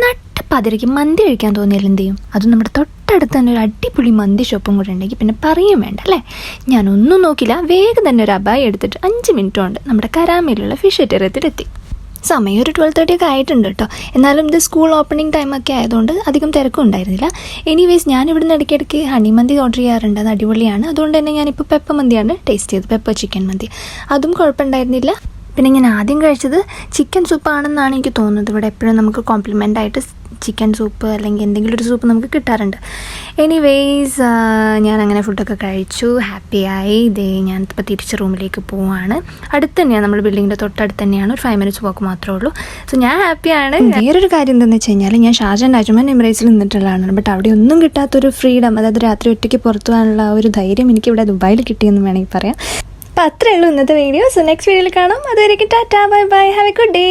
നട്ടപ്പതിരയ്ക്ക് മന്തി കഴിക്കാൻ തോന്നിയാൽ എന്ത് ചെയ്യും? അതും നമ്മുടെ തൊട്ടടുത്ത് തന്നെ ഒരു അടിപൊളി മന്തി ഷോപ്പും കൂടെ ഉണ്ടെങ്കിൽ പിന്നെ പറയും വേണ്ട അല്ലേ. ഞാനൊന്നും നോക്കില്ല, വേഗം തന്നെ ഒരു അബായ എടുത്തിട്ട് 5 മിനിറ്റ് കൊണ്ട് നമ്മുടെ കരാമയിലുള്ള ഫിഷ് എത്തിയെത്തി. സമയം ഒരു 12:30 ഒക്കെ ആയിട്ടുണ്ട് കേട്ടോ. എന്നാലും ഇത് സ്കൂൾ ഓപ്പണിംഗ് ടൈമൊക്കെ ആയതുകൊണ്ട് അധികം തിരക്കും ഉണ്ടായിരുന്നില്ല. എനിവേസ് ഞാൻ ഇവിടുന്ന് ഇടയ്ക്കിടയ്ക്ക് ഹണി മന്തി ഓർഡർ ചെയ്യാറുണ്ട്, അത് അടിപൊളിയാണ്. അതുകൊണ്ട് തന്നെ ഞാനിപ്പോൾ പെപ്പർ മന്തിയാണ് ടേസ്റ്റ് ചെയ്തത്, പെപ്പർ ചിക്കൻ മന്തി. അതും കുഴപ്പമുണ്ടായിരുന്നില്ല. പിന്നെ ഞാൻ ആദ്യം കഴിച്ചത് ചിക്കൻ സൂപ്പാണെന്നാണ് എനിക്ക് തോന്നുന്നത്. ഇവിടെ എപ്പോഴും നമുക്ക് കോംപ്ലിമെൻ്റ് ആയിട്ട് ചിക്കൻ സൂപ്പ് അല്ലെങ്കിൽ എന്തെങ്കിലും ഒരു സൂപ്പ് നമുക്ക് കിട്ടാറുണ്ട്. എനിവേയ്സ് ഞാൻ അങ്ങനെ ഫുഡൊക്കെ കഴിച്ചു, ഹാപ്പിയായി. ഞാനിപ്പോൾ തിരിച്ച് റൂമിലേക്ക് പോവാണ്. അടുത്ത് തന്നെയാണ്, നമ്മുടെ ബിൽഡിങ്ങിൻ്റെ തൊട്ടടുത്ത് തന്നെയാണ്, ഒരു 5 മിനിറ്റ്സ് പോക്ക് മാത്രമേ ഉള്ളൂ. സോ ഞാൻ ഹാപ്പിയാണ്. വേറൊരു കാര്യം എന്താണെന്ന് വെച്ച് കഴിഞ്ഞാൽ ഞാൻ ഷാർജ അജ്മാൻ എമിറേറ്റ്സിൽ നിന്നിട്ടുള്ളതാണ്. ബട്ട് അവിടെ ഒന്നും കിട്ടാത്തൊരു ഫ്രീഡം, അതായത് രാത്രി ഒറ്റയ്ക്ക് പുറത്തു പോകാനുള്ള ഒരു ധൈര്യം എനിക്കിവിടെ ദുബായിൽ കിട്ടിയെന്ന് വേണമെങ്കിൽ പറയാം. അപ്പോൾ അത്രയേ ഉള്ളൂ ഇന്നത്തെ വീഡിയോ. സോ നെക്സ്റ്റ് വീഡിയോയിൽ കാണാം. അതുവരെയ്ക്കും tata, bye bye, have a good day.